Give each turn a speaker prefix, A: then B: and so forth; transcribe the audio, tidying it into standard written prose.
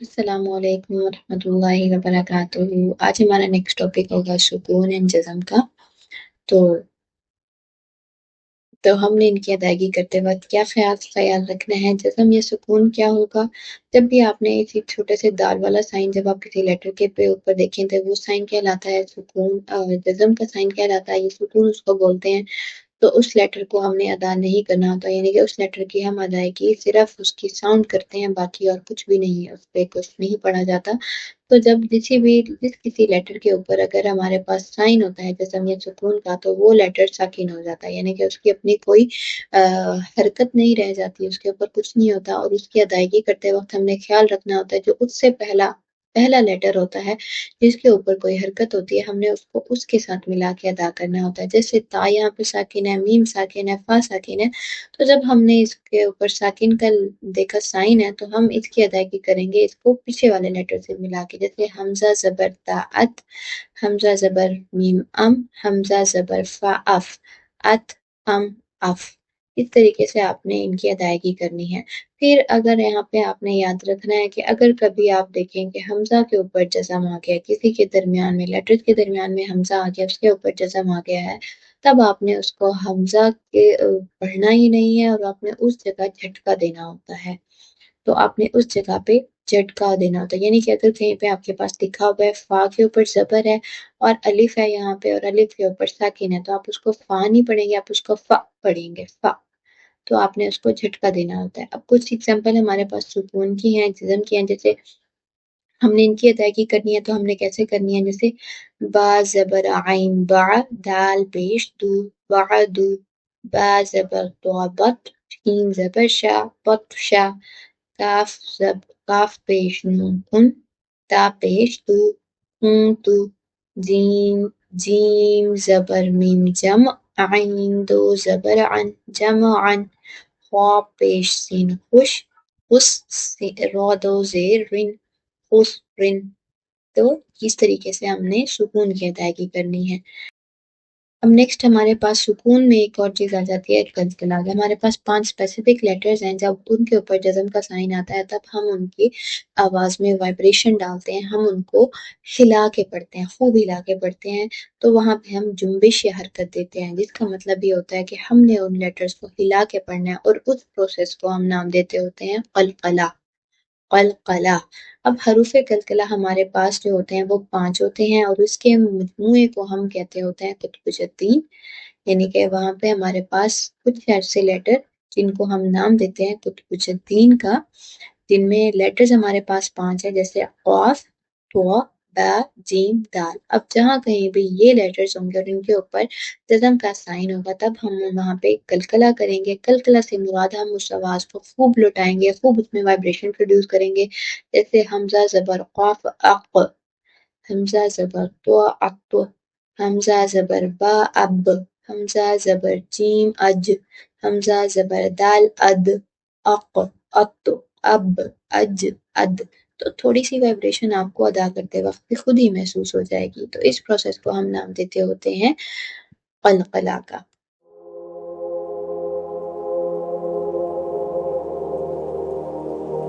A: السلام علیکم ورحمۃ اللہ وبرکاتہ۔ آج ہمارا نیکسٹ ٹاپک ہوگا سکون اینڈ جزم کا۔ تو ہم نے ان کی ادائیگی کرتے وقت کیا خیال رکھنا ہے؟ جزم یا سکون کیا ہوگا؟ جب بھی آپ نے اسی چھوٹے سے دال والا سائن جب آپ کسی لیٹر کے پہ اوپر دیکھیں تو وہ سائن کہلاتا ہے سکون، جزم کا سائن کہلاتا ہے یہ سکون اس کو بولتے ہیں۔ تو اس لیٹر کو ہم نے ادا نہیں کرنا ہوتا، یعنی کہ اس لیٹر کی ہم ادائیگی صرف اس کی ساؤنڈ کرتے ہیں، باقی اور کچھ بھی نہیں ہے، اس پہ کچھ نہیں پڑھا جاتا۔ تو جب جس کسی لیٹر کے اوپر اگر ہمارے پاس سائن ہوتا ہے جزم یا سکون کا، تو وہ لیٹر ساکن ہو جاتا ہے، یعنی کہ اس کی اپنی کوئی حرکت نہیں رہ جاتی، اس کے اوپر کچھ نہیں ہوتا۔ اور اس کی ادائیگی کرتے وقت ہم نے خیال رکھنا ہوتا ہے جو اس سے پہلا لیٹر ہوتا ہے جس کے اوپر کوئی حرکت ہوتی ہے، ہم نے اس کو اس کے ساتھ ملا کے ادا کرنا ہوتا ہے۔ جیسے تا یہاں پہ ساکن ہے، میم ساکن ہے، فا ساکن ہے، تو جب ہم نے اس کے اوپر ساکن کا دیکھا سائن ہے تو ہم اس کی ادائیگی کریں گے اس کو پیچھے والے لیٹر سے ملا کے، جیسے حمزہ زبر تا ات، حمزہ زبر میم ام، حمزہ زبر فا اف، ات ام اف۔ اس طریقے سے آپ نے ان کی ادائیگی کرنی ہے۔ پھر اگر یہاں پہ آپ نے یاد رکھنا ہے کہ اگر کبھی آپ دیکھیں کہ حمزہ کے اوپر جزم آ گیا، کسی کے درمیان میں لیٹرز کے درمیان میں حمزہ آ گیا، اس کے اوپر جزم آ گیا ہے، تب آپ نے اس کو حمزہ کے پڑھنا ہی نہیں ہے، اور آپ نے اس جگہ جھٹکا دینا ہوتا ہے۔ تو آپ نے اس جگہ پہ جھٹکا دینا ہوتا ہے، یعنی کہ اگر کہیں پہ آپ کے پاس لکھا ہوا ہے فا کے اوپر زبر ہے اور الف ہے یہاں پہ، اور الف کے اوپر ساکن ہے، تو آپ اس کو فا نہیں پڑھیں گے، آپ اس کو فا پڑھیں گے، فا۔ تو آپ نے اس کو جھٹکا دینا ہوتا ہے۔ اب کچھ ایگزامپل ہمارے پاس سکون کی ہیں، جزم کی ہیں، جیسے ہم نے ان کی ادائیگی کرنی ہے تو ہم نے کیسے کرنی ہے؟ جیسے با زبر عین با، دال پیش دو، بعدو، با زبر تو بط، شین زبر شا، بط شا، کاف پیش نون کن، تا پیش تو، کن تو، جیم زبر میم جمع، عین دو زبر عن، جمع عن، خواب پیش سین خوش، خس، را دو زیر رن، خس رن۔ تو اس طریقے سے ہم نے سکون کی ادائیگی کرنی ہے۔ اب نیکسٹ ہمارے پاس سکون میں ایک اور چیز آ جاتی ہے قلقلہ۔ ہمارے پاس 5 اسپیسیفک لیٹرز ہیں، جب ان کے اوپر جزم کا سائن آتا ہے تب ہم ان کی آواز میں وائبریشن ڈالتے ہیں، ہم ان کو ہلا کے پڑھتے ہیں، خوب ہلا کے پڑھتے ہیں۔ تو وہاں پہ ہم جنبش یا حرکت دیتے ہیں، جس کا مطلب یہ ہوتا ہے کہ ہم نے ان لیٹرز کو ہلا کے پڑھنا ہے، اور اس پروسیس کو ہم نام دیتے ہوتے ہیں قلقلہ، قلقلہ۔ اب حروف قلقلہ ہمارے پاس جو ہوتے ہیں وہ 5 ہوتے ہیں، اور اس کے مجموعے کو ہم کہتے ہوتے ہیں قطب جدین، یعنی کہ وہاں پہ ہمارے پاس کچھ ایسے لیٹر جن کو ہم نام دیتے ہیں قطب جدین کا، جن میں لیٹرز ہمارے پاس 5 ہیں، جیسے قاف، تو، با، جیم، دال۔ اب جہاں کہیں بھی یہ لیٹرز ہوں گے اور ان کے اوپر جزم کا سائن ہوگا تب ہم وہاں پہ کلکلہ کریں گے۔ کلکلہ سے مراد ہم اس آواز کو خوب لٹائیں گے، خوب اس میں وائبریشن پروڈیوس کریں گے، جیسے حمزہ زبر قاف اق، حمزہ زبر تو اق، حمزہ زبر با اب، حمزہ زبر جیم اج، حمزہ زبر دال اد، اق، ات، اب، اج، اد۔ تو تھوڑی سی وائبریشن آپ کو ادا کرتے وقت بھی خود ہی محسوس ہو جائے گی۔ تو اس پروسیس کو ہم نام دیتے ہوتے ہیں قلقلہ کا۔